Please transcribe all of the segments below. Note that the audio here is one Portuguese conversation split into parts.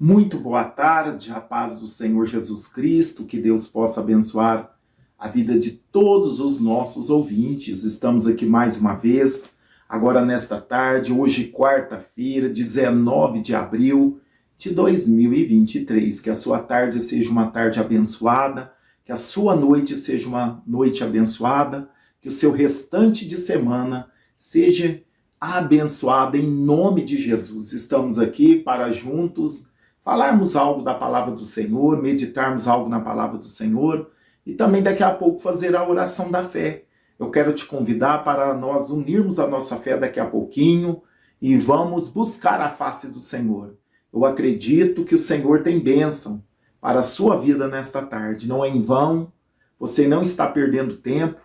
Muito boa tarde, a paz do Senhor Jesus Cristo, que Deus possa abençoar a vida de todos os nossos ouvintes. Estamos aqui mais uma vez, agora nesta tarde, hoje quarta-feira, 19 de abril de 2023. Que a sua tarde seja uma tarde abençoada, que a sua noite seja uma noite abençoada, que o seu restante de semana seja abençoado em nome de Jesus. Estamos aqui para juntos falarmos algo da palavra do Senhor, meditarmos algo na palavra do Senhor e também daqui a pouco fazer a oração da fé. Eu quero te convidar para nós unirmos a nossa fé daqui a pouquinho e vamos buscar a face do Senhor. Eu acredito que o Senhor tem bênção para a sua vida nesta tarde. Não é em vão, você não está perdendo tempo,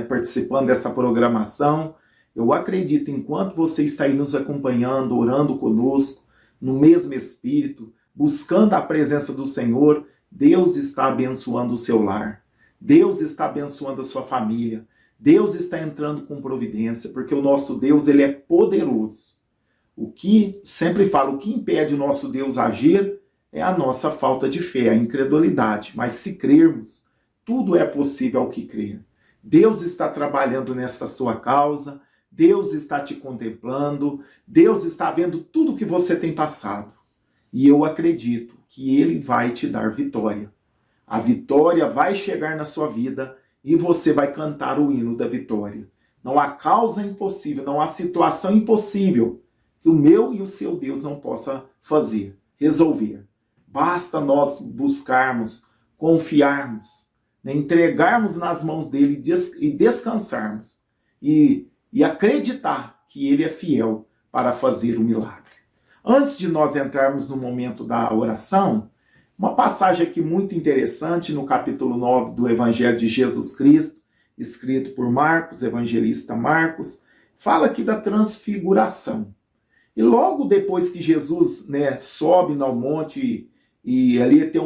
participando dessa programação. Eu acredito, enquanto você está aí nos acompanhando, orando conosco, no mesmo espírito, buscando a presença do Senhor, Deus está abençoando o seu lar. Deus está abençoando a sua família. Deus está entrando com providência, porque o nosso Deus, ele é poderoso. O que, sempre falo, o que impede o nosso Deus agir é a nossa falta de fé, a incredulidade. Mas se crermos, tudo é possível ao que crer. Deus está trabalhando nessa sua causa, Deus está te contemplando, Deus está vendo tudo que você tem passado. E eu acredito que Ele vai te dar vitória. A vitória vai chegar na sua vida e você vai cantar o hino da vitória. Não há causa impossível, não há situação impossível que o meu e o seu Deus não possa fazer, resolver. Basta nós buscarmos, confiarmos, entregarmos nas mãos dele e descansarmos. E acreditar que ele é fiel para fazer o milagre. Antes de nós entrarmos no momento da oração, uma passagem aqui muito interessante no capítulo 9 do Evangelho de Jesus Cristo, escrito por Marcos, evangelista Marcos, fala aqui da transfiguração. E logo depois que Jesus sobe no monte e ali tem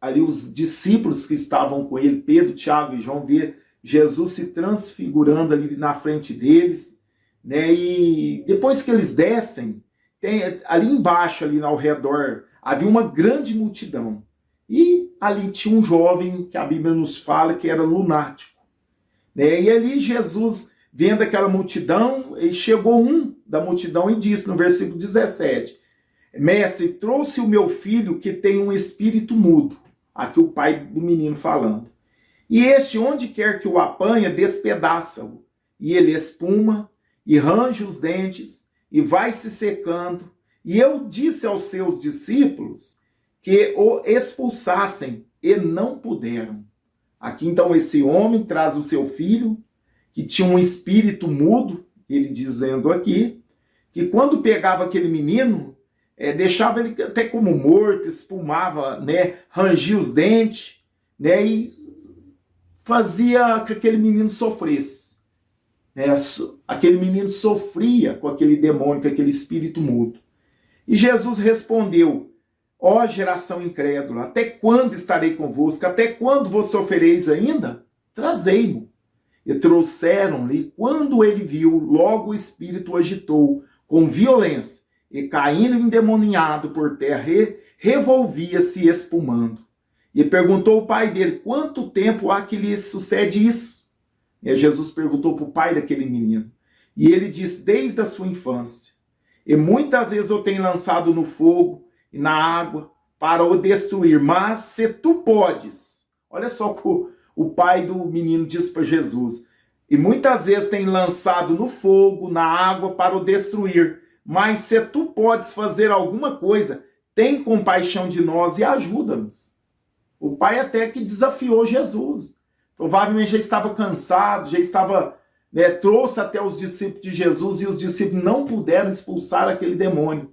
ali os discípulos que estavam com ele, Pedro, Tiago e João, vê Jesus se transfigurando ali na frente deles, e depois que eles descem, ali embaixo, ali ao redor, havia uma grande multidão. E ali tinha um jovem que a Bíblia nos fala que era lunático. E ali Jesus, vendo aquela multidão, chegou um da multidão e disse no versículo 17, Mestre, trouxe o meu filho que tem um espírito mudo. Aqui o pai do menino falando. E este, onde quer que o apanha, despedaça-o. E ele espuma, e range os dentes, e vai se secando. E eu disse aos seus discípulos que o expulsassem, e não puderam. Aqui então esse homem traz o seu filho, que tinha um espírito mudo, ele dizendo aqui, que quando pegava aquele menino, deixava ele até como morto, espumava, rangia os dentes, e fazia que aquele menino sofresse. Aquele menino sofria com aquele demônio, com aquele espírito mudo. E Jesus respondeu, ó geração incrédula, até quando estarei convosco? Até quando vos sofrereis ainda? Trazei-mo. E trouxeram-lhe, quando ele viu, logo o espírito o agitou com violência, e caindo endemoniado por terra, revolvia-se espumando. E perguntou o pai dele, quanto tempo há que lhe sucede isso? E Jesus perguntou para o pai daquele menino. E ele disse, desde a sua infância. E muitas vezes eu tenho lançado no fogo e na água para o destruir. Mas se tu podes, olha só o pai do menino disse para Jesus. E muitas vezes tem lançado no fogo, na água para o destruir. Mas se tu podes fazer alguma coisa, tem compaixão de nós e ajuda-nos. O pai até que desafiou Jesus. Provavelmente já estava cansado, já estava, trouxe até os discípulos de Jesus e os discípulos não puderam expulsar aquele demônio.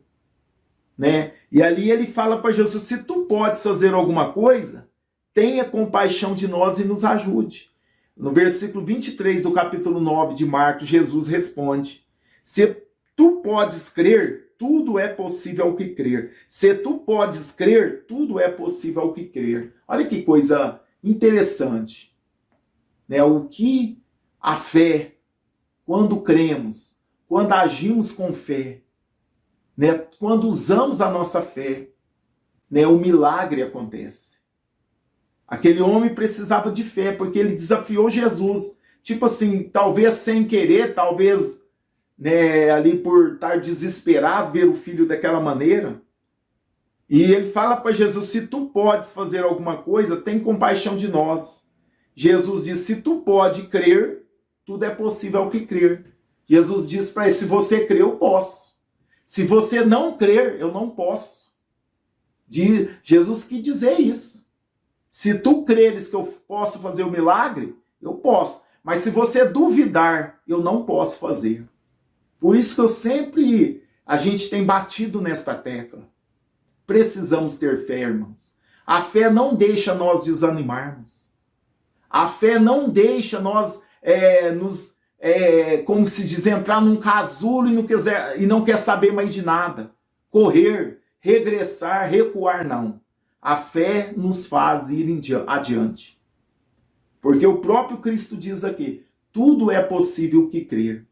E ali ele fala para Jesus, se tu podes fazer alguma coisa, tenha compaixão de nós e nos ajude. No versículo 23 do capítulo 9 de Marcos, Jesus responde, se tu podes crer, tudo é possível ao que crer. Se tu podes crer, tudo é possível ao que crer. Olha que coisa interessante. O que a fé, quando cremos, quando agimos com fé, quando usamos a nossa fé, né, o milagre acontece. Aquele homem precisava de fé, porque ele desafiou Jesus. Tipo assim, talvez sem querer, talvez, né, ali por estar desesperado, ver o filho daquela maneira. E ele fala para Jesus, se tu podes fazer alguma coisa, tem compaixão de nós. Jesus diz, se tu pode crer, tudo é possível ao que crer. Jesus diz para ele, se você crer, eu posso. Se você não crer, eu não posso. Jesus quis dizer isso. Se tu creres que eu posso fazer o milagre, eu posso. Mas se você duvidar, eu não posso fazer. Por isso que a gente tem batido nesta tecla. Precisamos ter fé, irmãos. A fé não deixa nós desanimarmos. A fé não deixa nós como se diz, entrar num casulo e não quer saber mais de nada. Correr, regressar, recuar, não. A fé nos faz ir adiante. Porque o próprio Cristo diz aqui, tudo é possível que crer.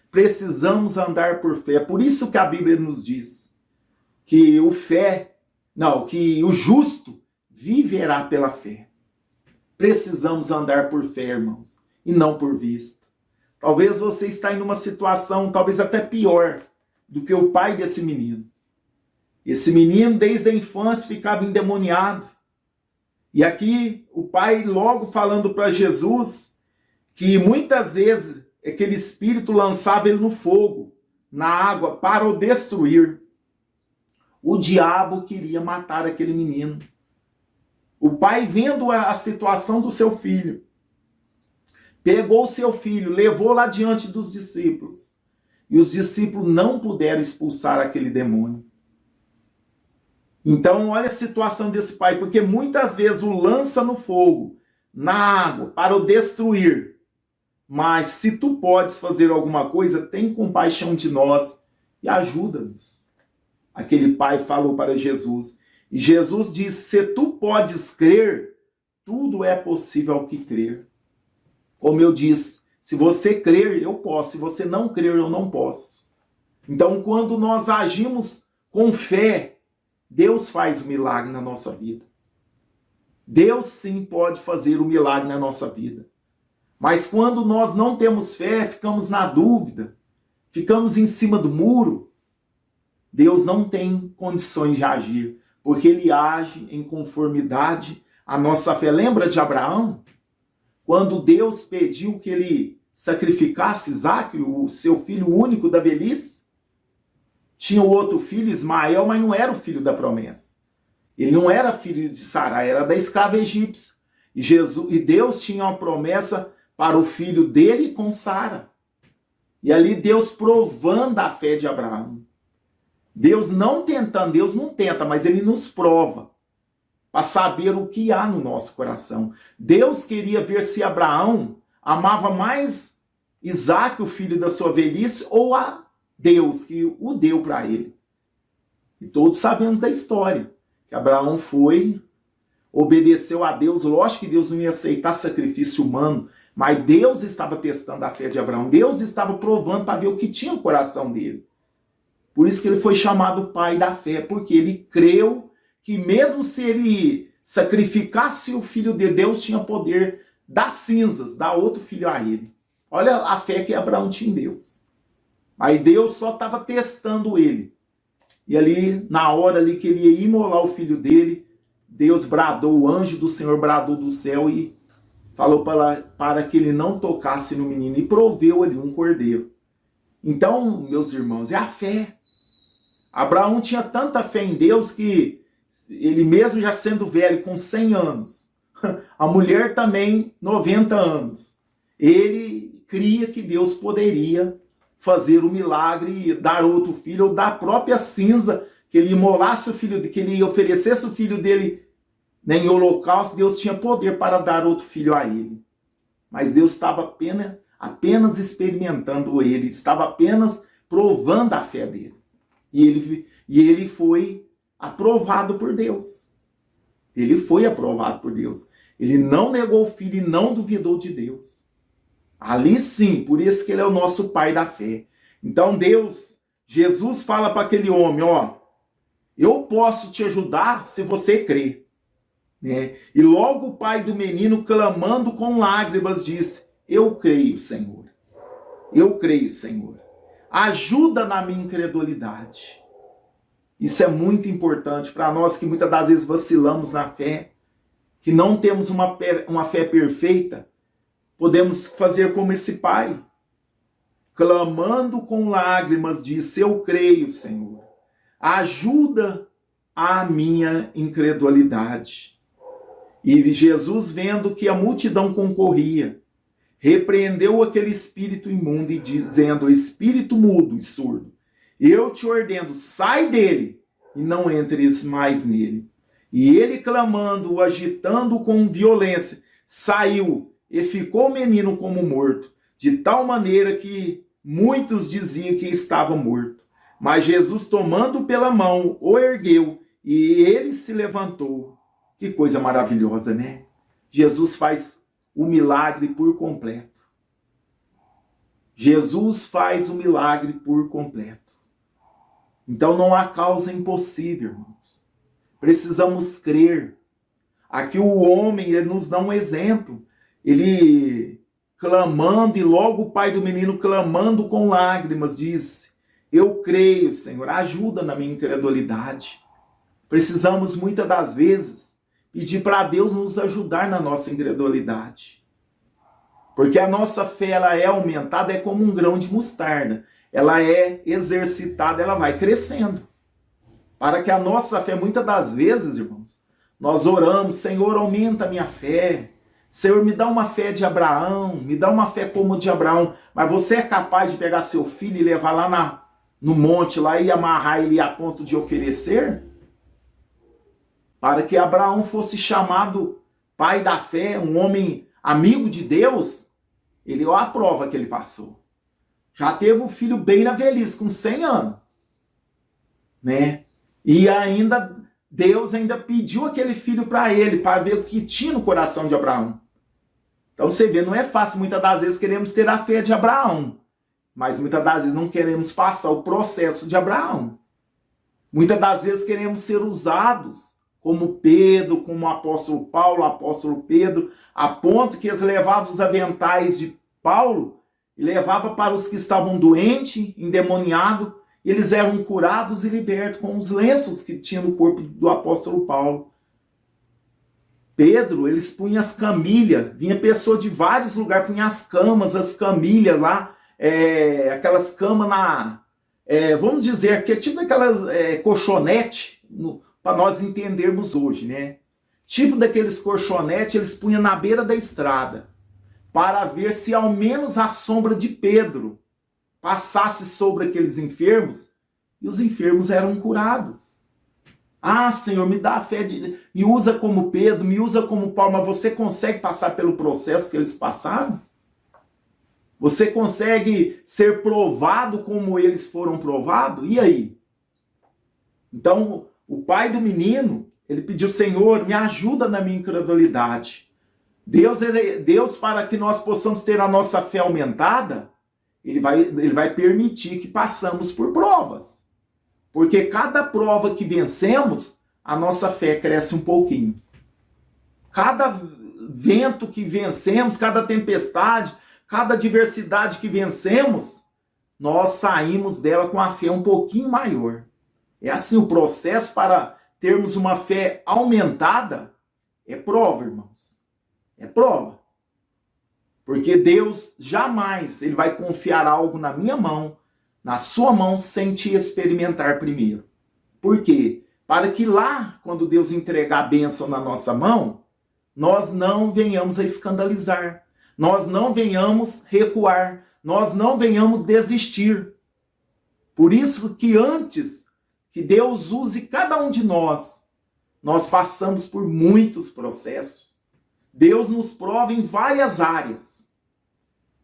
Precisamos andar por fé. Por isso que a Bíblia nos diz que que o justo viverá pela fé. Precisamos andar por fé, irmãos, e não por vista. Talvez você está em uma situação, talvez até pior, do que o pai desse menino. Esse menino, desde a infância, ficava endemoniado. E aqui, o pai logo falando para Jesus, que muitas vezes aquele espírito lançava ele no fogo, na água, para o destruir. O diabo queria matar aquele menino. O pai, vendo a situação do seu filho, pegou o seu filho, levou lá diante dos discípulos. E os discípulos não puderam expulsar aquele demônio. Então, olha a situação desse pai, porque muitas vezes o lança no fogo, na água, para o destruir. Mas se tu podes fazer alguma coisa, tem compaixão de nós e ajuda-nos. Aquele pai falou para Jesus. E Jesus disse, se tu podes crer, tudo é possível ao que crer. Como eu disse, se você crer, eu posso. Se você não crer, eu não posso. Então, quando nós agimos com fé, Deus faz o milagre na nossa vida. Deus sim pode fazer o milagre na nossa vida. Mas quando nós não temos fé, ficamos na dúvida, ficamos em cima do muro, Deus não tem condições de agir, porque ele age em conformidade à nossa fé. Lembra de Abraão? Quando Deus pediu que ele sacrificasse Isaque, o seu filho único da velhice, tinha o outro filho, Ismael, mas não era o filho da promessa. Ele não era filho de Sara, era da escrava egípcia. E Deus tinha uma promessa para o filho dele com Sara. E ali Deus provando a fé de Abraão. Deus não tenta, mas ele nos prova para saber o que há no nosso coração. Deus queria ver se Abraão amava mais Isaque, o filho da sua velhice, ou a Deus que o deu para ele. E todos sabemos da história, que Abraão obedeceu a Deus. Lógico que Deus não ia aceitar sacrifício humano, mas Deus estava testando a fé de Abraão. Deus estava provando para ver o que tinha no coração dele. Por isso que ele foi chamado pai da fé, porque ele creu que mesmo se ele sacrificasse o filho de Deus, tinha poder das cinzas, dar outro filho a ele. Olha a fé que Abraão tinha em Deus. Aí Deus só estava testando ele. E ali, na hora ali que ele ia imolar o filho dele, Deus bradou, o anjo do Senhor bradou do céu e falou para que ele não tocasse no menino e proveu ali um cordeiro. Então, meus irmãos, é a fé. Abraão tinha tanta fé em Deus que ele mesmo já sendo velho, com 100 anos, a mulher também 90 anos, ele cria que Deus poderia fazer o milagre e dar outro filho, ou da própria cinza, que ele imolasse o filho, que ele oferecesse o filho dele, né, em holocausto. Deus tinha poder para dar outro filho a ele. Mas Deus estava apenas experimentando ele, estava apenas provando a fé dele. E ele foi aprovado por Deus. Ele foi aprovado por Deus. Ele não negou o filho e não duvidou de Deus. Ali sim, por isso que ele é o nosso pai da fé. Então Jesus fala para aquele homem, ó, Eu posso te ajudar se você crer. Né? E logo o pai do menino, clamando com lágrimas, disse: eu creio, Senhor. Eu creio, Senhor. Ajuda na minha incredulidade. Isso é muito importante para nós que muitas das vezes vacilamos na fé, que não temos uma fé perfeita. Podemos fazer como esse pai, clamando com lágrimas, disse: eu creio, Senhor. Ajuda a minha incredulidade. E Jesus, vendo que a multidão concorria, repreendeu aquele espírito imundo e dizendo: espírito mudo e surdo, eu te ordeno, sai dele e não entres mais nele. E ele, clamando, agitando com violência, saiu e ficou o menino como morto, de tal maneira que muitos diziam que estava morto. Mas Jesus, tomando pela mão, o ergueu e ele se levantou. Que coisa maravilhosa, né? Jesus faz o milagre por completo. Jesus faz o milagre por completo. Então não há causa impossível, irmãos. Precisamos crer. Aqui o homem ele nos dá um exemplo. Ele clamando, e logo o pai do menino, clamando com lágrimas, disse: eu creio, Senhor, ajuda na minha incredulidade. Precisamos muitas das vezes pedir para Deus nos ajudar na nossa incredulidade. Porque a nossa fé ela é aumentada, é como um grão de mostarda. Ela é exercitada, ela vai crescendo. Para que a nossa fé, muitas das vezes, irmãos, nós oramos: Senhor, aumenta a minha fé. Senhor, me dá uma fé de Abraão, me dá uma fé como de Abraão. Mas você é capaz de pegar seu filho e levar lá no monte lá e amarrar ele a ponto de oferecer? Para que Abraão fosse chamado pai da fé, um homem amigo de Deus, ele olha a prova que ele passou. Já teve um filho bem na velhice, com 100 anos. Né? E ainda, Deus ainda pediu aquele filho para ele, para ver o que tinha no coração de Abraão. Então você vê, não é fácil, muitas das vezes queremos ter a fé de Abraão, mas muitas das vezes não queremos passar o processo de Abraão. Muitas das vezes queremos ser usados como Pedro, como o apóstolo Paulo, o apóstolo Pedro, a ponto que eles levavam os aventais de Paulo e levavam para os que estavam doentes, endemoniados, e eles eram curados e libertos com os lenços que tinha no corpo do apóstolo Paulo. Pedro, eles punham as camilhas, vinha pessoa de vários lugares, punha as camas, as camilhas lá, aquelas camas vamos dizer, que é tipo aquelas colchonete, para nós entendermos hoje, né? Tipo daqueles colchonetes, eles punham na beira da estrada, para ver se ao menos a sombra de Pedro passasse sobre aqueles enfermos, e os enfermos eram curados. Ah, Senhor, me dá a fé, me usa como Pedro, me usa como Paulo, mas você consegue passar pelo processo que eles passaram? Você consegue ser provado como eles foram provados? E aí? Então, o pai do menino, ele pediu: Senhor, me ajuda na minha incredulidade. Deus, para que nós possamos ter a nossa fé aumentada, ele vai permitir que passamos por provas. Porque cada prova que vencemos, a nossa fé cresce um pouquinho. Cada vento que vencemos, cada tempestade, cada adversidade que vencemos, nós saímos dela com a fé um pouquinho maior. É assim, o processo para termos uma fé aumentada é prova, irmãos. É prova. Porque Deus jamais ele vai confiar algo na minha mão, na sua mão, sem te experimentar primeiro. Por quê? Para que lá, quando Deus entregar a bênção na nossa mão, nós não venhamos a escandalizar, nós não venhamos recuar, nós não venhamos desistir. Por isso que antes que Deus use cada um de nós passamos por muitos processos. Deus nos prova em várias áreas,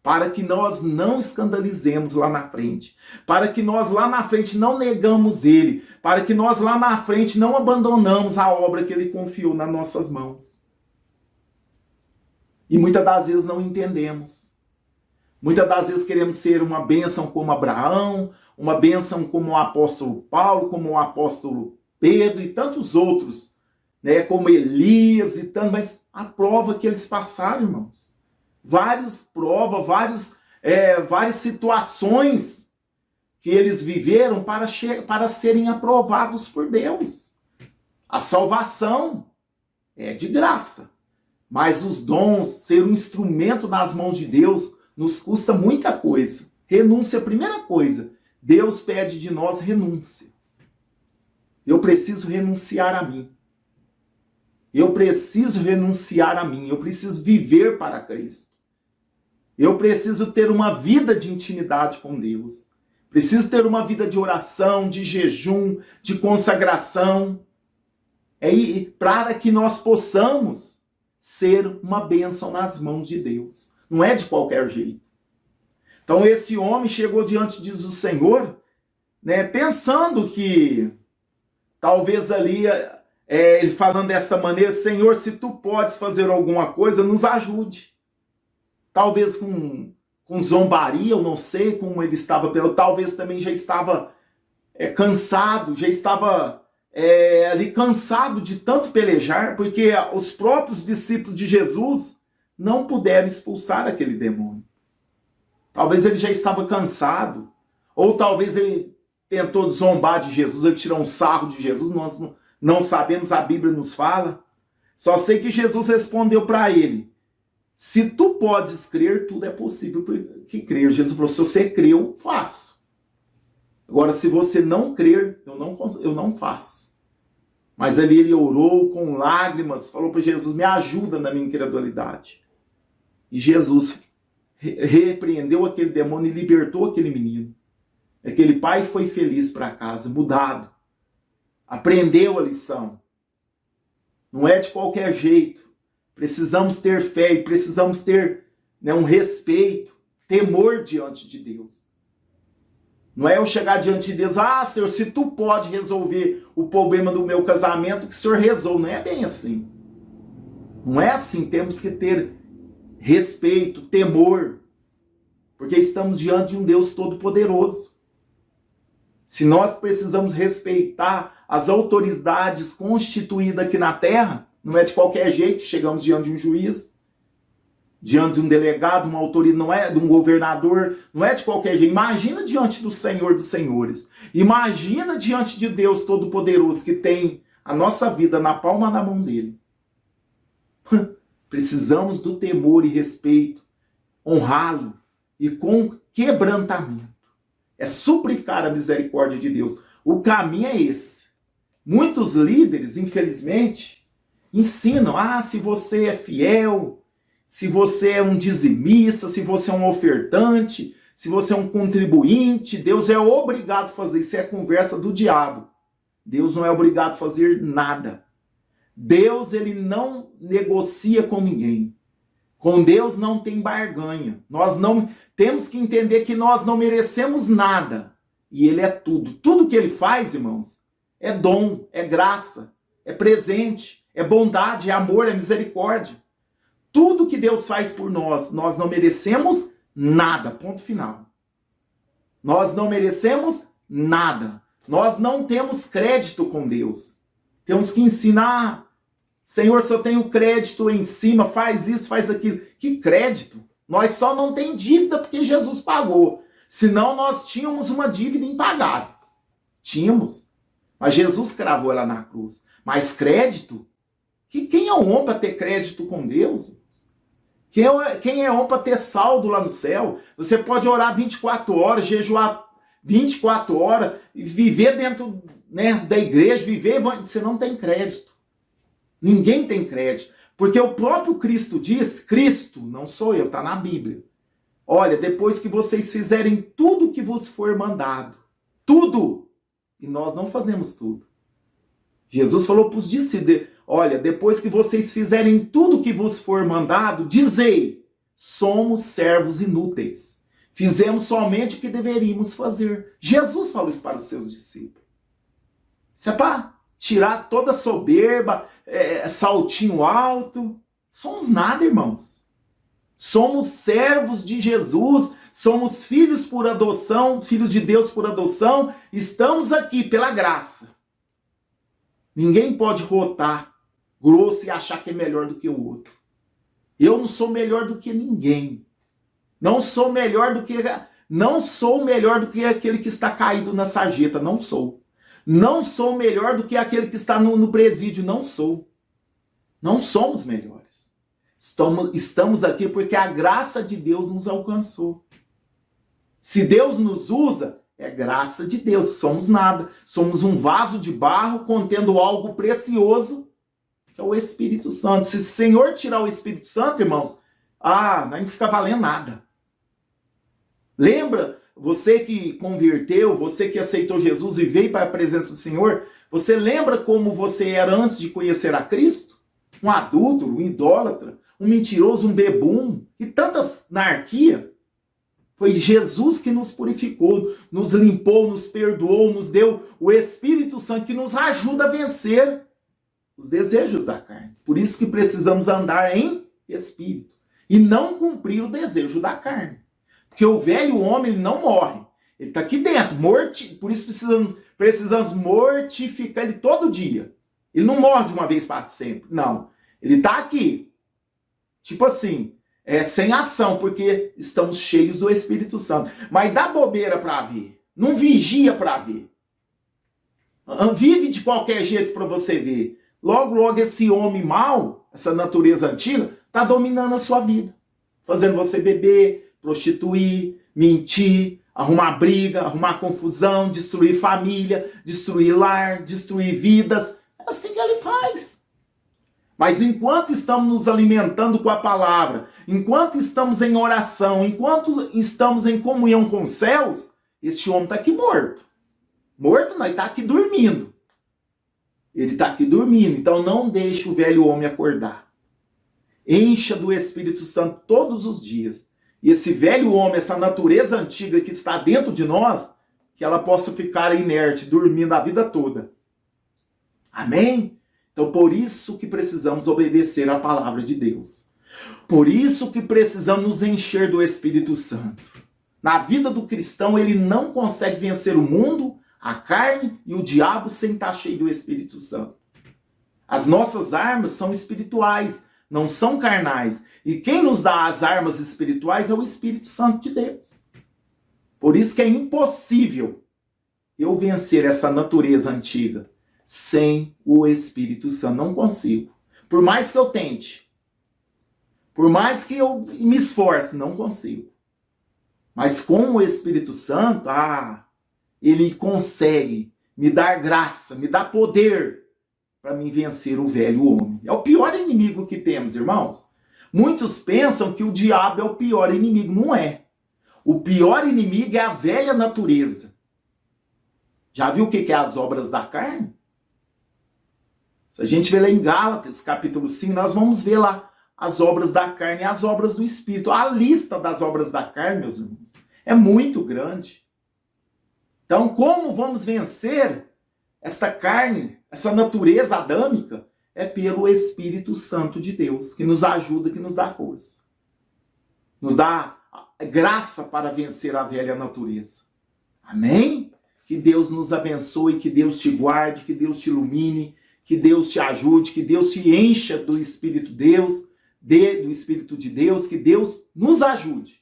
para que nós não escandalizemos lá na frente, para que nós lá na frente não negamos Ele, para que nós lá na frente não abandonamos a obra que Ele confiou nas nossas mãos. E muitas das vezes não entendemos. Muitas das vezes queremos ser uma bênção como Abraão, uma bênção como o apóstolo Paulo, como o apóstolo Pedro e tantos outros, né, como Elias e tanto, mas a prova que eles passaram, irmãos. Várias provas, várias situações que eles viveram para serem aprovados por Deus. A salvação é de graça, mas os dons, ser um instrumento nas mãos de Deus, nos custa muita coisa. Renúncia, a primeira coisa. Deus pede de nós renúncia. Eu preciso renunciar a mim. Eu preciso renunciar a mim. Eu preciso viver para Cristo. Eu preciso ter uma vida de intimidade com Deus. Preciso ter uma vida de oração, de jejum, de consagração. Para que nós possamos ser uma bênção nas mãos de Deus. Não é de qualquer jeito. Então esse homem chegou diante do Senhor, né, pensando que talvez ali, ele falando dessa maneira, Senhor, se tu podes fazer alguma coisa, nos ajude. Talvez com zombaria, eu não sei como ele estava, talvez também já estava cansado, já estava ali cansado de tanto pelejar, porque os próprios discípulos de Jesus não puderam expulsar aquele demônio. Talvez ele já estava cansado, ou talvez ele tentou zombar de Jesus, ele tirou um sarro de Jesus, nós não sabemos, a Bíblia nos fala. Só sei que Jesus respondeu para ele, se tu podes crer, tudo é possível que crer. Jesus falou, se você crer, eu faço. Agora, se você não crer, eu não faço. Mas ali ele orou com lágrimas, falou para Jesus, me ajuda na minha incredulidade. E Jesus repreendeu aquele demônio e libertou aquele menino. Aquele pai foi feliz para casa, mudado. Aprendeu a lição. Não é de qualquer jeito. Precisamos ter fé e precisamos ter, né, um respeito, temor diante de Deus. Não é eu chegar diante de Deus, Senhor, se tu pode resolver o problema do meu casamento, que o Senhor resolve. Não é bem assim. Não é assim. Temos que ter respeito, temor, porque estamos diante de um Deus todo-poderoso. Se nós precisamos respeitar as autoridades constituídas aqui na terra, não é de qualquer jeito que chegamos diante de um juiz, diante de um delegado, uma autoridade, não é de um governador, não é de qualquer jeito. Imagina diante do Senhor dos Senhores. Imagina diante de Deus Todo-Poderoso, que tem a nossa vida na palma da mão dele. Precisamos do temor e respeito, honrá-lo e com quebrantamento. É suplicar a misericórdia de Deus. O caminho é esse. Muitos líderes, infelizmente, ensinam, se você é fiel, se você é um dizimista, se você é um ofertante, se você é um contribuinte, Deus é obrigado a fazer. Isso é a conversa do diabo. Deus não é obrigado a fazer nada. Deus, ele não negocia com ninguém. Com Deus não tem barganha. Nós não temos que entender que nós não merecemos nada. E ele é tudo. Tudo que ele faz, irmãos, é dom, é graça, é presente, é bondade, é amor, é misericórdia. Tudo que Deus faz por nós, nós não merecemos nada. Ponto final. Nós não merecemos nada. Nós não temos crédito com Deus. Temos que ensinar, Senhor, se eu tenho crédito em cima, faz isso, faz aquilo. Que crédito? Nós só não tem dívida porque Jesus pagou. Senão nós tínhamos uma dívida impagável. Tínhamos. Mas Jesus cravou ela na cruz. Mas crédito? Quem é homem para ter crédito com Deus? Quem é homem para ter saldo lá no céu? Você pode orar 24 horas, jejuar 24 horas, e viver dentro, né, da igreja, você não tem crédito. Ninguém tem crédito. Porque o próprio Cristo diz, Cristo, não sou eu, está na Bíblia. Olha, depois que vocês fizerem tudo que vos for mandado, tudo, e nós não fazemos tudo. Jesus falou para os discípulos, olha, depois que vocês fizerem tudo que vos for mandado, dizei, somos servos inúteis. Fizemos somente o que deveríamos fazer. Jesus falou isso para os seus discípulos. Isso é para tirar toda a soberba, saltinho alto. Somos nada, irmãos. Somos servos de Jesus, somos filhos por adoção, filhos de Deus por adoção. Estamos aqui pela graça. Ninguém pode rotar grosso e achar que é melhor do que o outro. Eu não sou melhor do que ninguém. Não sou melhor do que aquele que está caído na sarjeta. Não sou. Não sou melhor do que aquele que está no presídio. Não sou. Não somos melhores. Estamos aqui porque a graça de Deus nos alcançou. Se Deus nos usa, é graça de Deus. Somos nada. Somos um vaso de barro contendo algo precioso, que é o Espírito Santo. Se o Senhor tirar o Espírito Santo, irmãos, não fica valendo nada. Lembra, você que converteu, você que aceitou Jesus e veio para a presença do Senhor, você lembra como você era antes de conhecer a Cristo? Um adúltero, um idólatra, um mentiroso, um bebum e tanta anarquia. Foi Jesus que nos purificou, nos limpou, nos perdoou, nos deu o Espírito Santo que nos ajuda a vencer os desejos da carne. Por isso que precisamos andar em espírito e não cumprir o desejo da carne. Porque o velho homem ele não morre. Ele está aqui dentro, por isso precisamos mortificar ele todo dia. Ele não morre de uma vez para sempre. Não. Ele está aqui. Tipo assim, sem ação, porque estamos cheios do Espírito Santo. Mas dá bobeira para ver. Não vigia para ver. Vive de qualquer jeito para você ver. Logo, esse homem mau, essa natureza antiga, está dominando a sua vida. Fazendo você beber, prostituir, mentir, arrumar briga, arrumar confusão, destruir família, destruir lar, destruir vidas. É assim que ele faz. Mas enquanto estamos nos alimentando com a palavra, enquanto estamos em oração, enquanto estamos em comunhão com os céus, este homem está aqui morto. Morto não, ele está aqui dormindo. Ele está aqui dormindo, então não deixe o velho homem acordar. Encha do Espírito Santo todos os dias. E esse velho homem, essa natureza antiga que está dentro de nós, que ela possa ficar inerte, dormindo a vida toda. Amém? Então, por isso que precisamos obedecer à palavra de Deus. Por isso que precisamos nos encher do Espírito Santo. Na vida do cristão, ele não consegue vencer o mundo, a carne e o diabo sem estar cheio do Espírito Santo. As nossas armas são espirituais, não são carnais. E quem nos dá as armas espirituais é o Espírito Santo de Deus. Por isso que é impossível eu vencer essa natureza antiga sem o Espírito Santo. Não consigo. Por mais que eu tente, por mais que eu me esforce, não consigo. Mas com o Espírito Santo, ele consegue me dar graça, me dar poder para mim vencer o velho homem. É o pior inimigo que temos, irmãos. Muitos pensam que o diabo é o pior inimigo. Não é. O pior inimigo é a velha natureza. Já viu o que é as obras da carne? Se a gente ver lá em Gálatas, capítulo 5, nós vamos ver lá as obras da carne e as obras do Espírito. A lista das obras da carne, meus irmãos, é muito grande. Então, como vamos vencer essa carne, essa natureza adâmica? É pelo Espírito Santo de Deus, que nos ajuda, que nos dá força. Nos dá graça para vencer a velha natureza. Amém? Que Deus nos abençoe, que Deus te guarde, que Deus te ilumine, que Deus te ajude, que Deus te encha do Espírito do Espírito de Deus, que Deus nos ajude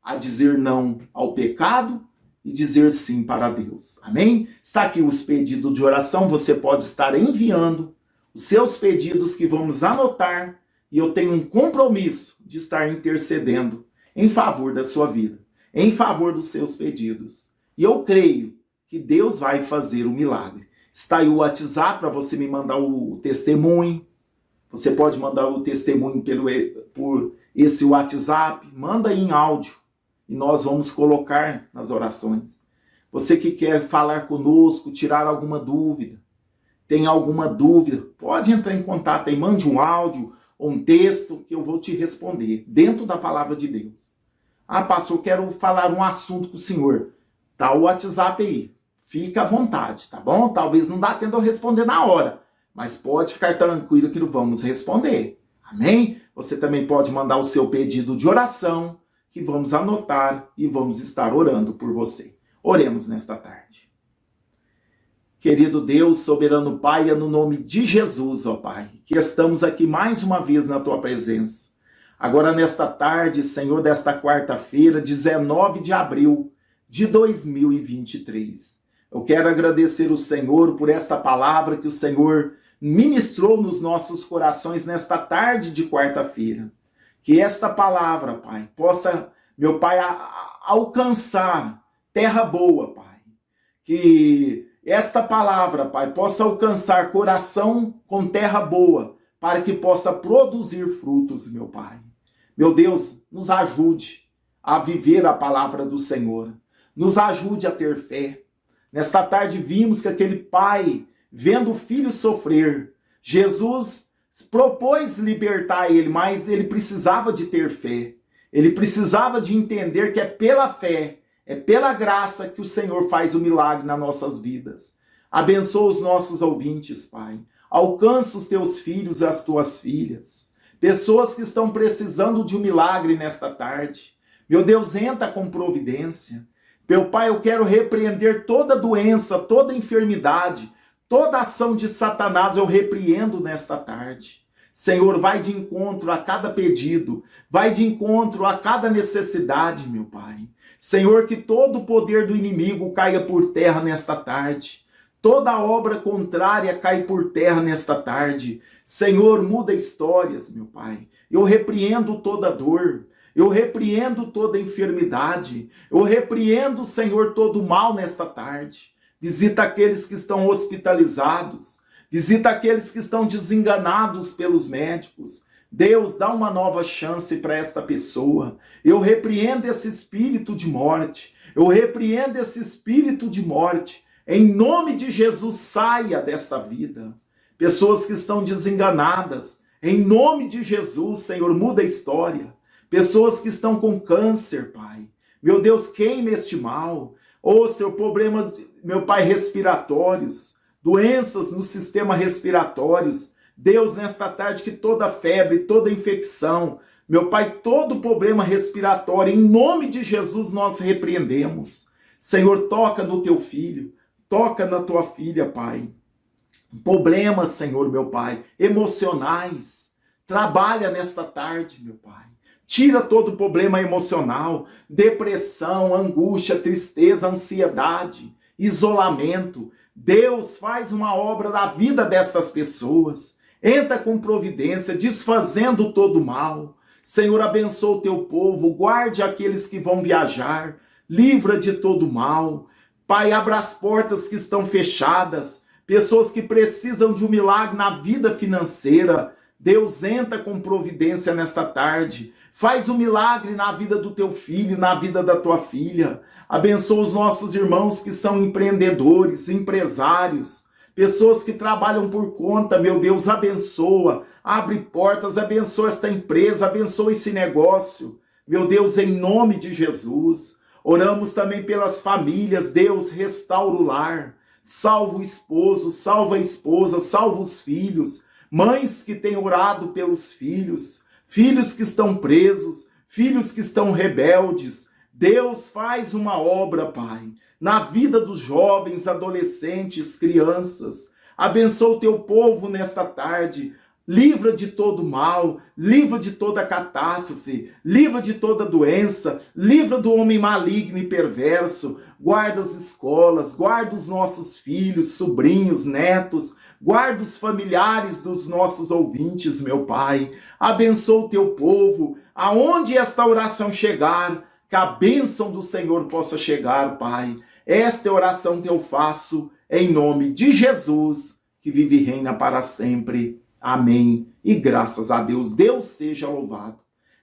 a dizer não ao pecado e dizer sim para Deus. Amém? Está aqui os pedidos de oração, você pode estar enviando os seus pedidos que vamos anotar e eu tenho um compromisso de estar intercedendo em favor da sua vida, em favor dos seus pedidos. E eu creio que Deus vai fazer o milagre. Está aí o WhatsApp para você me mandar o testemunho. Você pode mandar o testemunho por esse WhatsApp. Manda aí em áudio e nós vamos colocar nas orações. Você que quer falar conosco, tirar alguma dúvida, tem alguma dúvida, pode entrar em contato aí, mande um áudio ou um texto que eu vou te responder dentro da palavra de Deus. Pastor, eu quero falar um assunto com o senhor. Tá o WhatsApp aí. Fica à vontade, tá bom? Talvez não dá tempo de eu responder na hora, mas pode ficar tranquilo que vamos responder. Amém? Você também pode mandar o seu pedido de oração, que vamos anotar e vamos estar orando por você. Oremos nesta tarde. Querido Deus, soberano Pai, é no nome de Jesus, ó Pai, que estamos aqui mais uma vez na Tua presença. Agora nesta tarde, Senhor, desta quarta-feira, 19 de abril de 2023. Eu quero agradecer o Senhor por esta palavra que o Senhor ministrou nos nossos corações nesta tarde de quarta-feira. Que esta palavra, Pai, possa, meu Pai, alcançar terra boa, Pai. Que esta palavra, Pai, possa alcançar coração com terra boa, para que possa produzir frutos, meu Pai. Meu Deus, nos ajude a viver a palavra do Senhor. Nos ajude a ter fé. Nesta tarde vimos que aquele pai, vendo o filho sofrer, Jesus propôs libertar ele, mas ele precisava de ter fé. Ele precisava de entender que é pela fé, é pela graça que o Senhor faz o milagre nas nossas vidas. Abençoa os nossos ouvintes, Pai. Alcança os teus filhos e as tuas filhas. Pessoas que estão precisando de um milagre nesta tarde. Meu Deus, entra com providência. Meu Pai, eu quero repreender toda doença, toda enfermidade, toda ação de Satanás, eu repreendo nesta tarde. Senhor, vai de encontro a cada pedido, vai de encontro a cada necessidade, meu Pai. Senhor, que todo o poder do inimigo caia por terra nesta tarde. Toda obra contrária cai por terra nesta tarde. Senhor, muda histórias, meu Pai. Eu repreendo toda dor. Eu repreendo toda enfermidade. Eu repreendo, Senhor, todo mal nesta tarde. Visita aqueles que estão hospitalizados. Visita aqueles que estão desenganados pelos médicos. Deus, dá uma nova chance para esta pessoa. Eu repreendo esse espírito de morte. Eu repreendo esse espírito de morte. Em nome de Jesus, saia dessa vida. Pessoas que estão desenganadas. Em nome de Jesus, Senhor, muda a história. Pessoas que estão com câncer, Pai. Meu Deus, queime este mal. Ou seu problema, meu Pai, respiratórios. Doenças no sistema respiratórios. Deus, nesta tarde, que toda febre, toda infecção, meu Pai, todo problema respiratório, em nome de Jesus, nós repreendemos. Senhor, toca no teu filho, toca na tua filha, Pai. Problemas, Senhor, meu Pai, emocionais. Trabalha nesta tarde, meu Pai. Tira todo problema emocional, depressão, angústia, tristeza, ansiedade, isolamento. Deus, faz uma obra na vida dessas pessoas. Entra com providência, desfazendo todo o mal. Senhor, abençoa o teu povo, guarde aqueles que vão viajar, livra de todo o mal. Pai, abra as portas que estão fechadas, pessoas que precisam de um milagre na vida financeira. Deus, entra com providência nesta tarde. Faz um milagre na vida do teu filho, na vida da tua filha. Abençoa os nossos irmãos que são empreendedores, empresários, pessoas que trabalham por conta. Meu Deus, abençoa, abre portas, abençoa esta empresa, abençoa esse negócio. Meu Deus, em nome de Jesus. Oramos também pelas famílias. Deus, restaura o lar. Salva o esposo, salva a esposa, salva os filhos. Mães que têm orado pelos filhos. Filhos que estão presos, filhos que estão rebeldes. Deus, faz uma obra, Pai, na vida dos jovens, adolescentes, crianças. Abençoa o teu povo nesta tarde. Livra de todo mal, livra de toda catástrofe, livra de toda doença, livra do homem maligno e perverso. Guarda as escolas, guarda os nossos filhos, sobrinhos, netos, guarda os familiares dos nossos ouvintes, meu Pai. Abençoa o teu povo, aonde esta oração chegar, que a bênção do Senhor possa chegar, Pai. Esta é a oração que eu faço em nome de Jesus, que vive e reina para sempre. Amém. E graças a Deus, Deus seja louvado.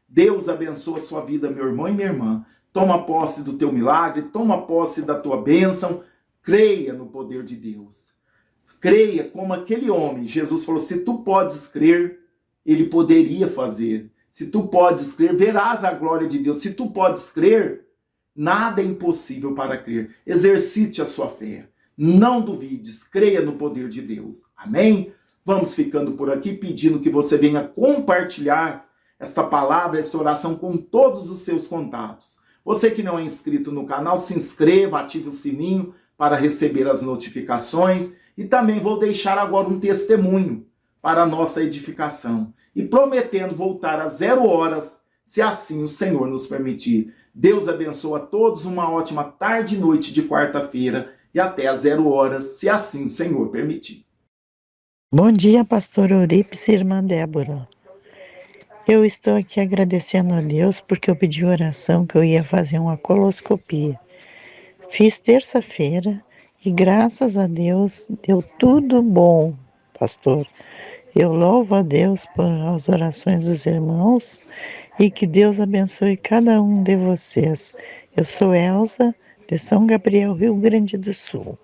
Deus abençoa a sua vida, meu irmão e minha irmã. Toma posse do teu milagre, toma posse da tua bênção. Creia no poder de Deus. Creia como aquele homem. Jesus falou, se tu podes crer, ele poderia fazer. Se tu podes crer, verás a glória de Deus. Se tu podes crer, nada é impossível para crer. Exercite a sua fé. Não duvides, creia no poder de Deus. Amém? Vamos ficando por aqui pedindo que você venha compartilhar esta palavra, esta oração com todos os seus contatos. Você que não é inscrito no canal, se inscreva, ative o sininho para receber as notificações e também vou deixar agora um testemunho para a nossa edificação e prometendo voltar às 0 horas, se assim o Senhor nos permitir. Deus abençoe a todos, uma ótima tarde e noite de quarta-feira e até às 0 horas, se assim o Senhor permitir. Bom dia, pastor Eurípides e irmã Débora. Eu estou aqui agradecendo a Deus porque eu pedi oração que eu ia fazer uma coloscopia. Fiz terça-feira e graças a Deus deu tudo bom, pastor. Eu louvo a Deus por as orações dos irmãos e que Deus abençoe cada um de vocês. Eu sou Elza, de São Gabriel, Rio Grande do Sul.